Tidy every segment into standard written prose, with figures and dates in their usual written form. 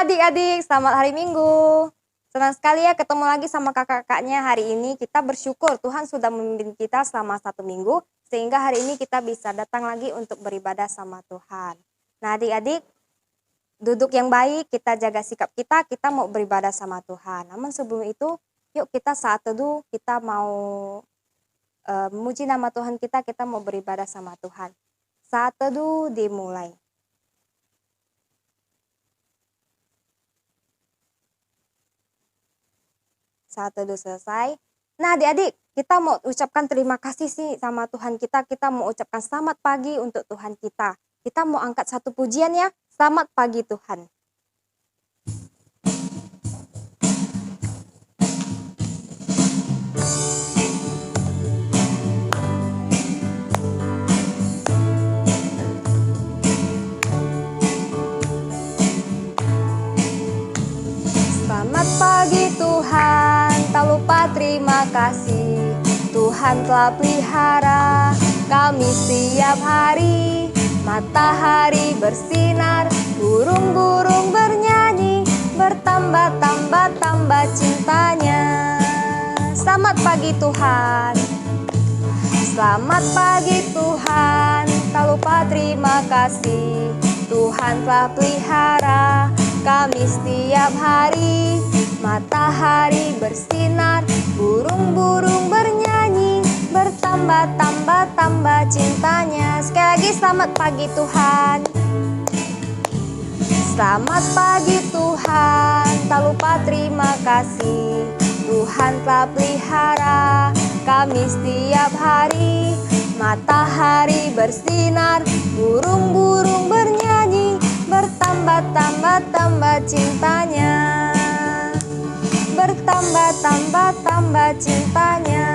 adik-adik, selamat hari Minggu. Senang sekali ya ketemu lagi sama kakak-kakaknya. Hari ini kita bersyukur Tuhan sudah memimpin kita selama 1 minggu, sehingga hari ini kita bisa datang lagi untuk beribadah sama Tuhan. Nah adik-adik, duduk yang baik, kita jaga sikap kita mau beribadah sama Tuhan. Namun sebelum itu, yuk kita saat teduh, kita mau memuji nama Tuhan kita mau beribadah sama Tuhan. Saat teduh dimulai. Saat teduh selesai. Nah adik-adik, kita mau ucapkan terima kasih sih sama Tuhan kita mau ucapkan selamat pagi untuk Tuhan kita. Kita mau angkat satu pujian ya, selamat pagi Tuhan. Selamat pagi Tuhan, tak lupa terima kasih. Tuhan telah pelihara kami setiap hari. Matahari bersinar, burung-burung bernyanyi, bertambah-tambah cintanya. Selamat pagi Tuhan. Selamat pagi Tuhan, tak lupa terima kasih. Tuhan telah pelihara kami setiap hari. Matahari bersinar, burung-burung bernyanyi, bertambah-tambah cintanya. Sekali lagi selamat pagi Tuhan. Selamat pagi Tuhan, tak lupa terima kasih. Tuhan telah pelihara kami setiap hari. Matahari bersinar, burung-burung bernyanyi, bertambah-tambah cintanya. Bertambah-tambah cintanya.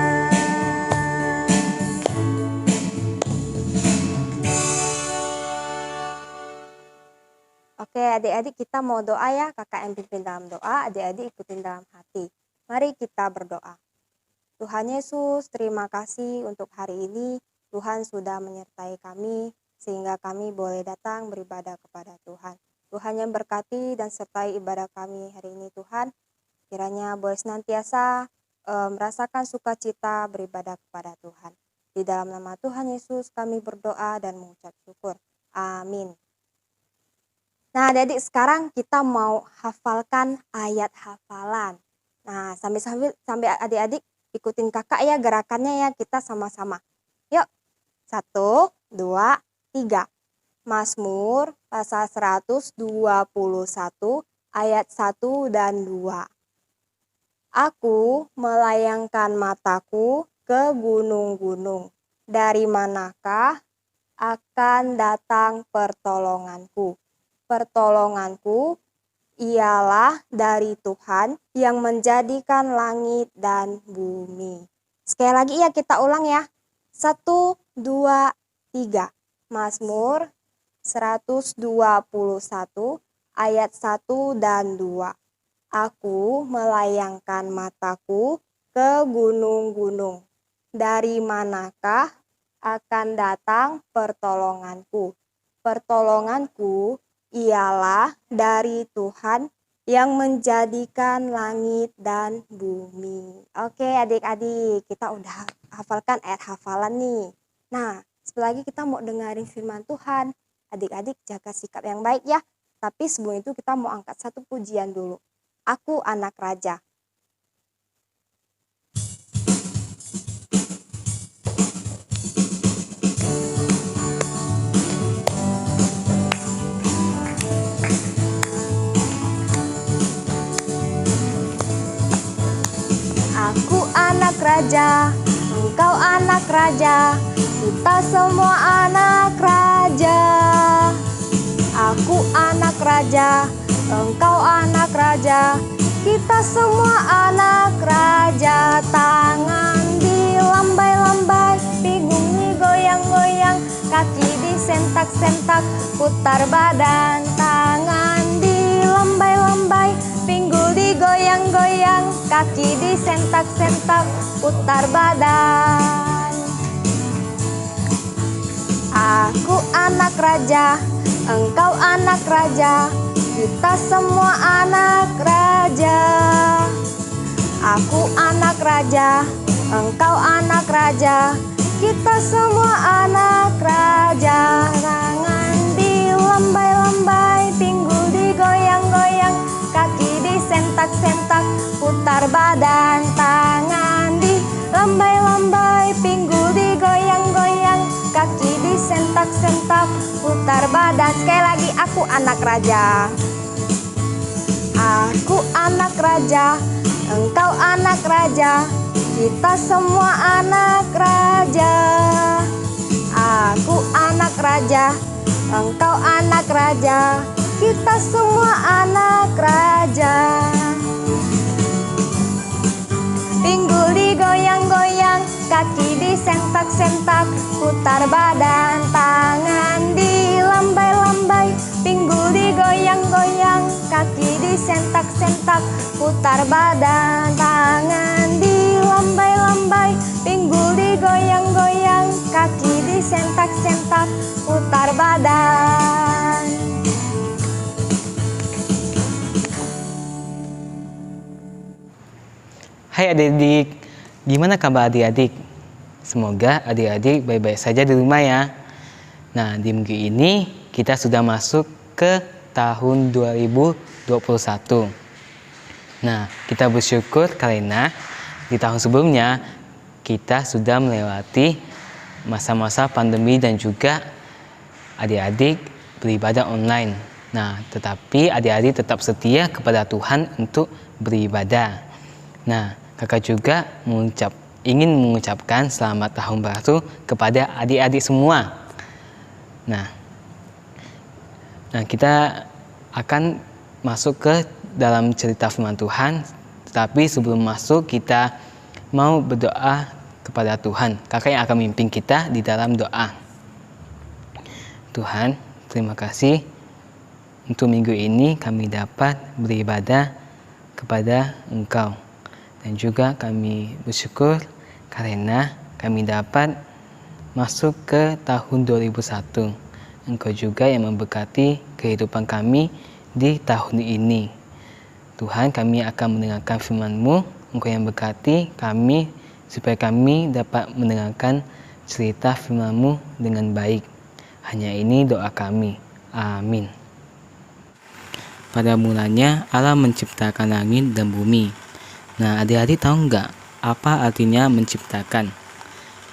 Oke adik-adik, kita mau doa ya. Kakak yang pimpin dalam doa, adik-adik ikutin dalam hati. Mari kita berdoa. Tuhan Yesus, terima kasih untuk hari ini. Tuhan sudah menyertai kami sehingga kami boleh datang beribadah kepada Tuhan. Tuhan yang berkati dan sertai ibadah kami hari ini Tuhan. Kiranya boleh senantiasa merasakan sukacita beribadah kepada Tuhan. Di dalam nama Tuhan Yesus kami berdoa dan mengucap syukur. Amin. Nah adik-adik, sekarang kita mau hafalkan ayat hafalan. Nah sambil adik-adik ikutin kakak ya gerakannya ya, kita sama-sama. Yuk, 1, 2, 3. Mazmur pasal 121 ayat 1 dan 2. Aku melayangkan mataku ke gunung-gunung. Dari manakah akan datang pertolonganku? Pertolonganku ialah dari Tuhan yang menjadikan langit dan bumi. Sekali lagi ya, kita ulang ya. 1, 2, 3. Mazmur 121 ayat 1 dan 2. Aku melayangkan mataku ke gunung-gunung. Dari manakah akan datang pertolonganku? Pertolonganku ialah dari Tuhan yang menjadikan langit dan bumi. Oke adik-adik, kita udah hafalkan ayat hafalan nih. Nah, setelah lagi kita mau dengerin firman Tuhan. Adik-adik jaga sikap yang baik ya. Tapi sebelum itu kita mau angkat satu pujian dulu. Aku anak raja. Aku anak raja, engkau anak raja, kita semua anak raja. Aku anak raja, engkau anak raja, kita semua anak raja. Tangan dilambai-lambai, pinggung digoyang-goyang, kaki disentak-sentak, putar badan. Tangan dilambai-lambai, pinggul digoyang-goyang, kaki disentak-sentak, putar badan. Aku anak raja, engkau anak raja, kita semua anak raja. Aku anak raja, engkau anak raja, kita semua anak raja. Tangan dilambai-lambai, pinggul digoyang-goyang, kaki disentak-sentak, putar badan. Tangan dilambai-lambai, pinggul digoyang-goyang, kaki disentak-sentak, putar badan. Sekali lagi, aku anak raja. Aku anak raja, engkau anak raja, kita semua anak raja. Aku anak raja, engkau anak raja, kita semua anak raja. Pinggul digoyang-goyang, kaki disentak-sentak, putar badan. Tangan dilambai-lambai, pinggul digoyang-goyang, kaki disentak-sentak, putar badan. Tangan dilambai-lambai, pinggul digoyang-goyang, kaki disentak-sentak, putar badan. Hai adik-adik, gimana kabar adik-adik? Semoga adik-adik baik-baik saja di rumah ya. Nah, di minggu ini kita sudah masuk ke tahun 2021. Nah, kita bersyukur karena di tahun sebelumnya kita sudah melewati masa-masa pandemi dan juga adik-adik beribadah online. Nah, tetapi adik-adik tetap setia kepada Tuhan untuk beribadah. Nah, kakak juga ingin mengucapkan selamat tahun baru kepada adik-adik semua. Nah, kita akan masuk ke dalam cerita firman Tuhan. Tetapi sebelum masuk, kita mau berdoa kepada Tuhan. Kakak yang akan memimpin kita di dalam doa. Tuhan, terima kasih untuk minggu ini kami dapat beribadah kepada Engkau. Dan juga kami bersyukur karena kami dapat masuk ke tahun 2001. Engkau juga yang memberkati kehidupan kami di tahun ini. Tuhan, kami akan mendengarkan firman-Mu. Engkau yang berkati kami supaya kami dapat mendengarkan cerita firman-Mu dengan baik. Hanya ini doa kami. Amin. Pada mulanya Allah menciptakan langit dan bumi. Nah, adik-adik tahu nggak apa artinya menciptakan?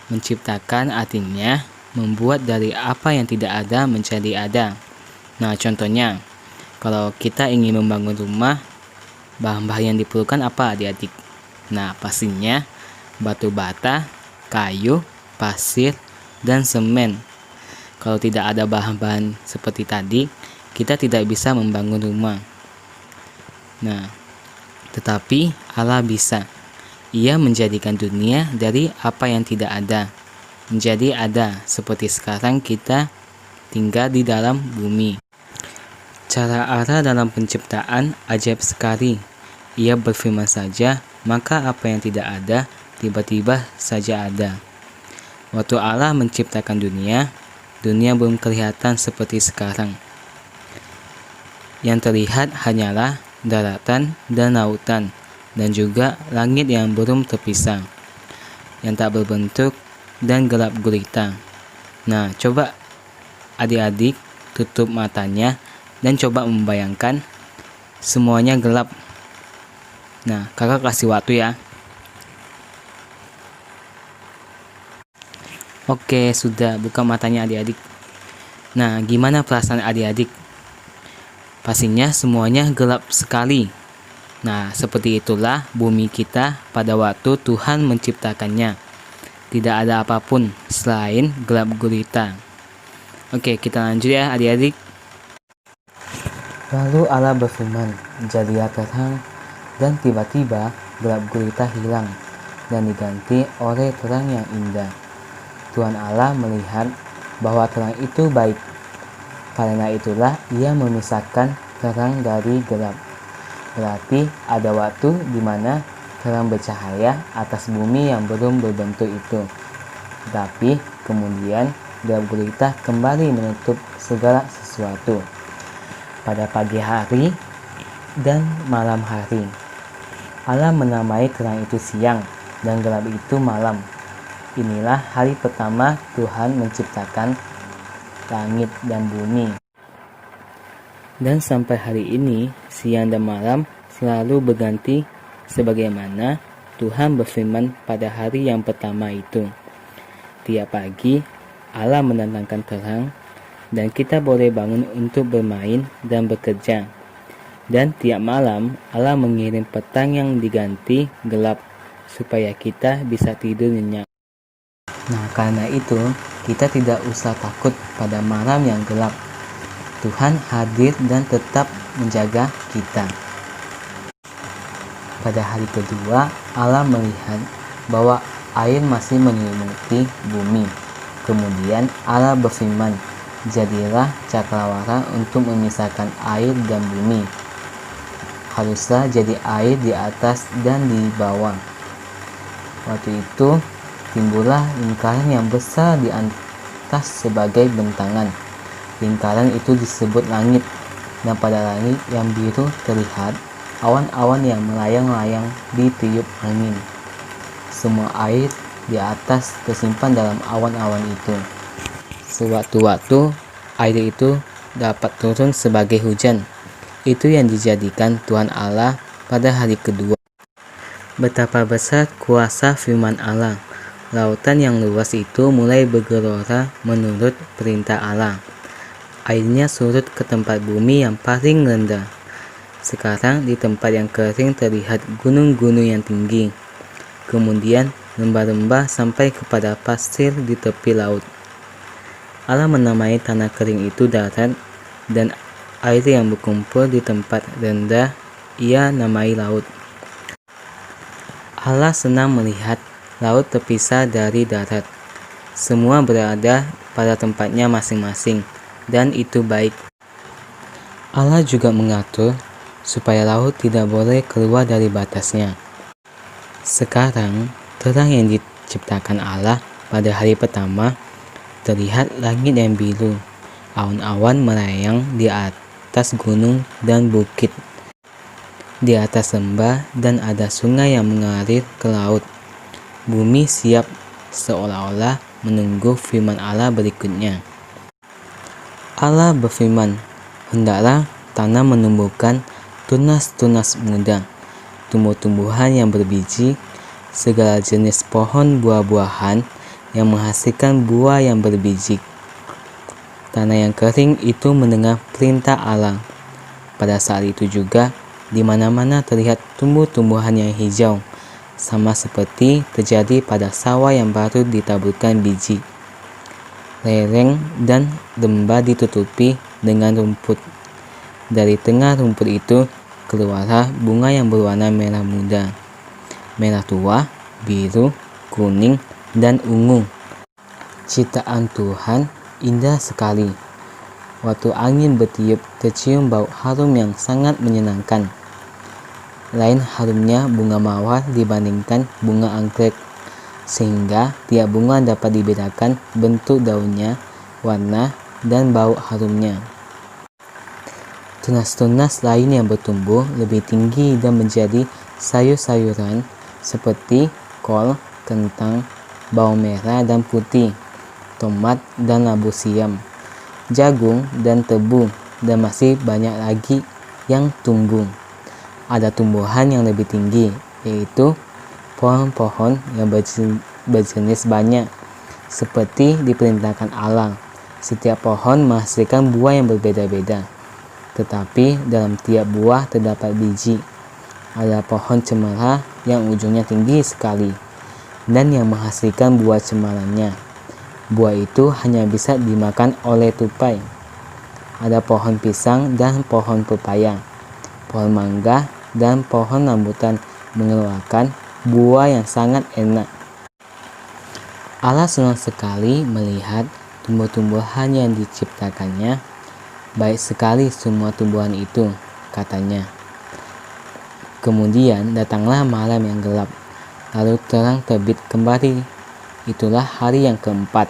Menciptakan artinya membuat dari apa yang tidak ada menjadi ada. Nah, contohnya, kalau kita ingin membangun rumah, bahan-bahan yang diperlukan apa adik-adik? Nah, pastinya batu bata, kayu, pasir, dan semen. Kalau tidak ada bahan-bahan seperti tadi, kita tidak bisa membangun rumah. Nah, tetapi Allah bisa. Ia menjadikan dunia dari apa yang tidak ada menjadi ada, seperti sekarang kita tinggal di dalam bumi. Cara Allah dalam penciptaan ajaib sekali. Ia berfirman saja, maka apa yang tidak ada tiba-tiba saja ada. Waktu Allah menciptakan dunia belum kelihatan seperti sekarang. Yang terlihat hanyalah daratan dan lautan, dan juga langit yang belum terpisah, yang tak berbentuk dan gelap gulita. Nah, coba adik-adik tutup matanya dan coba membayangkan semuanya gelap. Nah, kakak kasih waktu ya. Oke, sudah, buka matanya adik-adik. Nah, gimana perasaan adik-adik? Pastinya semuanya gelap sekali. Nah, seperti itulah bumi kita pada waktu Tuhan menciptakannya. Tidak ada apapun selain gelap gulita. Oke, kita lanjut ya adik-adik. Lalu Allah berfirman, jadilah terang, dan tiba-tiba gelap gulita hilang dan diganti oleh terang yang indah. Tuhan Allah melihat bahwa terang itu baik. Karena itulah ia memisahkan terang dari gelap. Berarti ada waktu di mana terang bercahaya atas bumi yang belum berbentuk itu. Tapi kemudian gelap gulita kembali menutup segala sesuatu. pada pagi hari dan malam hari. Allah menamai terang itu siang dan gelap itu malam. Inilah hari pertama Tuhan menciptakan langit dan bumi. Dan sampai hari ini, siang dan malam selalu berganti sebagaimana Tuhan berfirman pada hari yang pertama itu. Tiap pagi, Allah mendatangkan terang dan kita boleh bangun untuk bermain dan bekerja. Dan tiap malam, Allah mengirim petang yang diganti gelap supaya kita bisa tidur nyenyak. Nah, karena itu, kita tidak usah takut pada malam yang gelap. Tuhan hadir dan tetap menjaga kita. Pada hari kedua, Allah melihat bahwa air masih menyelimuti bumi. Kemudian Allah berfirman, "Jadilah cakrawala untuk memisahkan air dan bumi. Haruslah jadi air di atas dan di bawah." Waktu itu timbullah lingkaran yang besar di atas sebagai bentangan. Lingkaran itu disebut langit, dan pada langit yang biru terlihat awan-awan yang melayang-layang ditiup angin. Semua air di atas tersimpan dalam awan-awan itu. Sewaktu-waktu air itu dapat turun sebagai hujan. Itu yang dijadikan Tuhan Allah pada hari kedua. Betapa besar kuasa firman Allah. Lautan yang luas itu mulai bergelora menurut perintah Allah. Airnya surut ke tempat bumi yang paling rendah. Sekarang di tempat yang kering terlihat gunung-gunung yang tinggi. Kemudian lembah-lembah sampai kepada pasir di tepi laut. Allah menamai tanah kering itu darat, dan air yang berkumpul di tempat rendah Ia namai laut. Allah senang melihat laut terpisah dari darat. Semua berada pada tempatnya masing-masing, dan itu baik. Allah juga mengatur supaya laut tidak boleh keluar dari batasnya. Sekarang, terang yang diciptakan Allah pada hari pertama, terlihat langit yang biru, awan-awan melayang di atas gunung dan bukit, di atas lembah, dan ada sungai yang mengalir ke laut. Bumi siap seolah-olah menunggu firman Allah berikutnya. Allah berfirman, "Hendaklah tanah menumbuhkan tunas-tunas muda, tumbuh-tumbuhan yang berbiji, segala jenis pohon buah-buahan yang menghasilkan buah yang berbiji." Tanah yang kering itu mendengar perintah Allah. Pada saat itu juga, di mana-mana terlihat tumbuh-tumbuhan yang hijau, sama seperti terjadi pada sawah yang baru ditaburkan biji. Lereng dan lembah ditutupi dengan rumput. Dari tengah rumput itu keluarlah bunga yang berwarna merah muda, merah tua, biru, kuning, dan ungu. Ciptaan Tuhan indah sekali. Waktu angin bertiup, tercium bau harum yang sangat menyenangkan. Lain harumnya bunga mawar dibandingkan bunga anggrek, sehingga tiap bunga dapat dibedakan bentuk daunnya, warna, dan bau harumnya. Tunas-tunas lain yang bertumbuh lebih tinggi dan menjadi sayur-sayuran seperti kol, kentang, bawang merah dan putih, tomat dan labu siam, jagung dan tebu, dan masih banyak lagi yang tumbuh. Ada tumbuhan yang lebih tinggi, yaitu pohon-pohon yang berjenis banyak, seperti diperintahkan Allah. Setiap pohon menghasilkan buah yang berbeda-beda, tetapi dalam tiap buah terdapat biji. Ada pohon cemara yang ujungnya tinggi sekali, dan yang menghasilkan buah cemarannya. Buah itu hanya bisa dimakan oleh tupai. Ada pohon pisang dan pohon pepaya, pohon mangga dan pohon rambutan mengeluarkan buah yang sangat enak. Allah senang sekali melihat tumbuh-tumbuhan yang diciptakannya. Baik sekali semua tumbuhan itu, katanya. Kemudian datanglah malam yang gelap, lalu terang terbit kembali. Itulah hari yang keempat.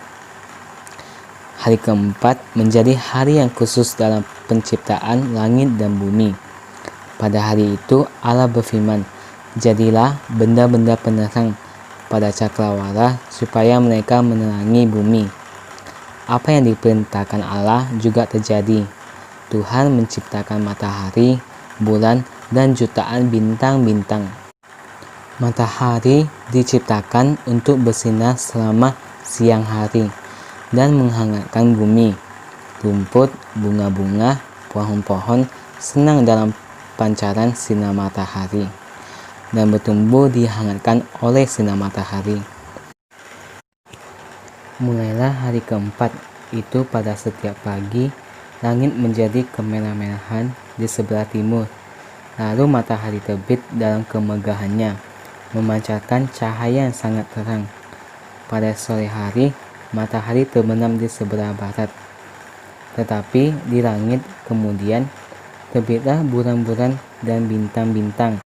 Hari keempat menjadi hari yang khusus dalam penciptaan langit dan bumi. Pada hari itu Allah berfirman, "Jadilah benda-benda penerang pada cakrawala supaya mereka menerangi bumi." Apa yang diperintahkan Allah juga terjadi. Tuhan menciptakan matahari, bulan, dan jutaan bintang-bintang. Matahari diciptakan untuk bersinar selama siang hari dan menghangatkan bumi. Rumput, bunga-bunga, pohon-pohon senang dalam pancaran sinar matahari dan bertumbuh dihangatkan oleh sinar matahari. Mulailah hari keempat itu pada setiap pagi, langit menjadi kemerah-merahan di sebelah timur. Lalu matahari terbit dalam kemegahannya, memancarkan cahaya yang sangat terang. Pada sore hari, matahari terbenam di sebelah barat. Tetapi di langit kemudian terbitlah bulan-bulan dan bintang-bintang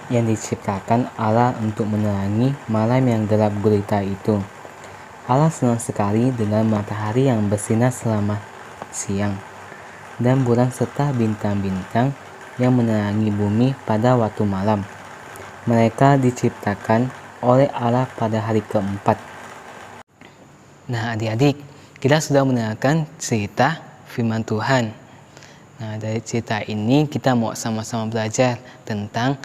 yang diciptakan Allah untuk menerangi malam yang gelap gulita itu. Allah senang sekali dengan matahari yang bersinar selama siang dan bulan serta bintang-bintang yang menerangi bumi pada waktu malam. Mereka diciptakan oleh Allah pada hari keempat. Nah, adik-adik, kita sudah mendengarkan cerita firman Tuhan. Nah, dari cerita ini kita mau sama-sama belajar tentang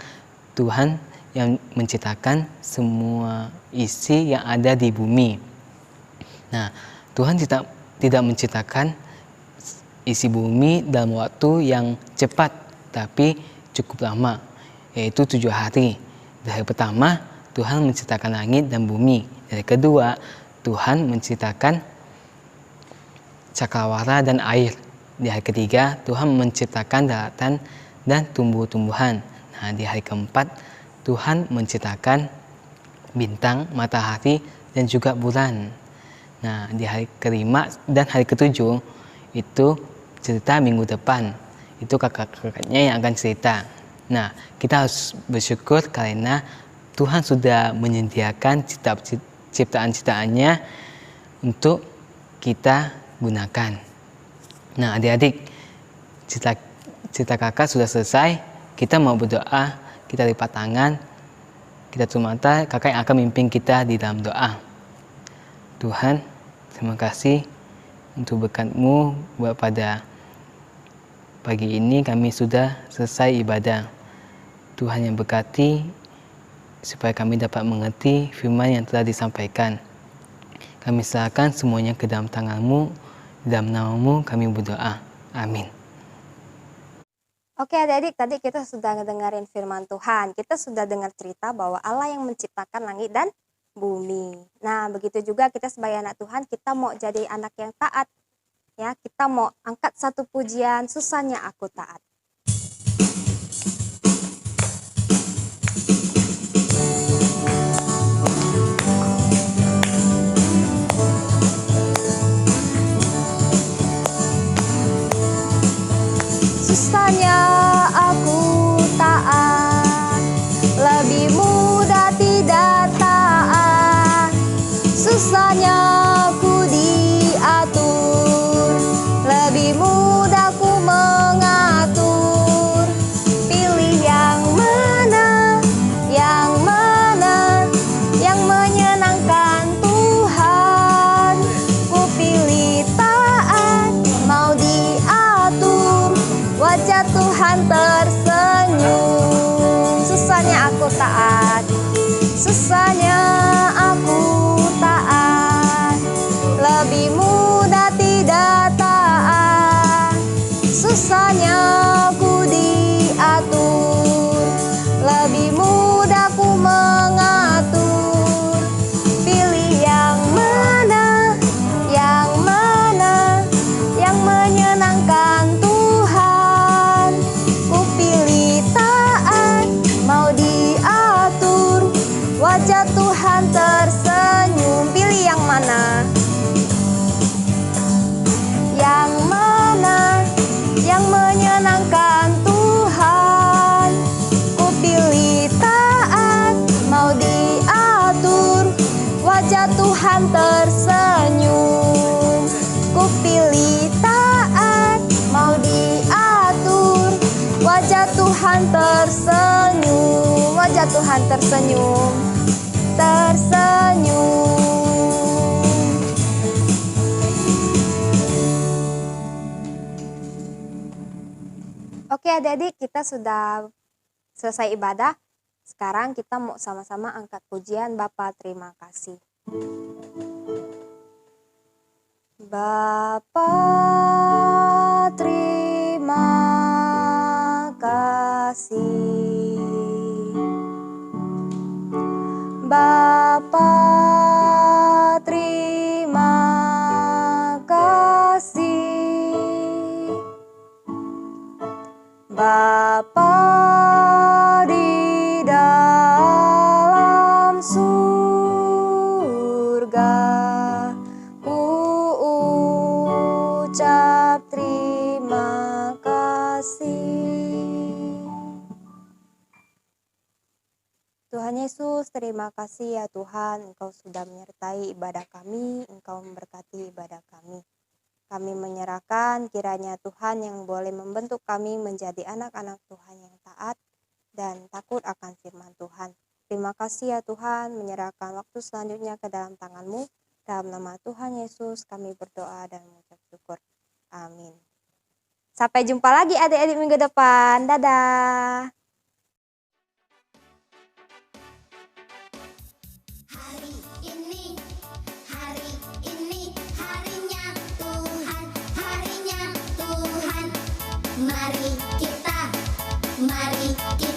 Tuhan yang menciptakan semua isi yang ada di bumi. Nah, Tuhan tidak menciptakan isi bumi dalam waktu yang cepat, tapi cukup lama, yaitu 7 hari. Dari pertama, Tuhan menciptakan langit dan bumi. Dari kedua, Tuhan menciptakan cakrawala dan air. Di hari ketiga, Tuhan menciptakan daratan dan tumbuh-tumbuhan. Nah, di hari keempat, Tuhan menciptakan bintang, matahari, dan juga bulan. Nah, di hari kelima dan hari ketujuh, itu cerita minggu depan. Itu kakak-kakaknya yang akan cerita. Nah, kita harus bersyukur karena Tuhan sudah menyediakan ciptaan-ciptaannya untuk kita gunakan. Nah, adik-adik, cerita kakak sudah selesai. Kita mau berdoa, kita lipat tangan, kita tutup mata, kakak yang akan memimpin kita di dalam doa. Tuhan, terima kasih untuk berkat-Mu buat pada pagi ini kami sudah selesai ibadah. Tuhan yang berkati supaya kami dapat mengerti firman yang telah disampaikan. Kami serahkan semuanya ke dalam tangan-Mu. Dalam nama-Mu kami berdoa. Amin. Oke adik-adik, tadi kita sudah ngedengerin firman Tuhan. Kita sudah dengar cerita bahwa Allah yang menciptakan langit dan bumi. Nah, begitu juga kita sebagai anak Tuhan, kita mau jadi anak yang taat. Ya, kita mau angkat satu pujian, susahnya aku taat. Susahnya aku taat, lebih mudah tidak taat. Susahnya aku diatur, lebih mudah ku mengatur. Wajah Tuhan tersenyum, wajah Tuhan tersenyum, tersenyum. Oke adik-adik, kita sudah selesai ibadah. Sekarang kita mau sama-sama angkat pujian Bapa terima kasih. Bapa terima kasih. Bapa terima kasih. Bapa di dalam surga, ku ucap terima kasih. Tuhan Yesus, terima kasih ya Tuhan, Engkau sudah menyertai ibadah kami, Engkau memberkati ibadah kami. Kami menyerahkan kiranya Tuhan yang boleh membentuk kami menjadi anak-anak Tuhan yang taat dan takut akan firman Tuhan. Terima kasih ya Tuhan, menyerahkan waktu selanjutnya ke dalam tangan-Mu. Dalam nama Tuhan Yesus kami berdoa dan mengucap syukur. Amin. Sampai jumpa lagi adik-adik minggu depan. Dadah. Mari kita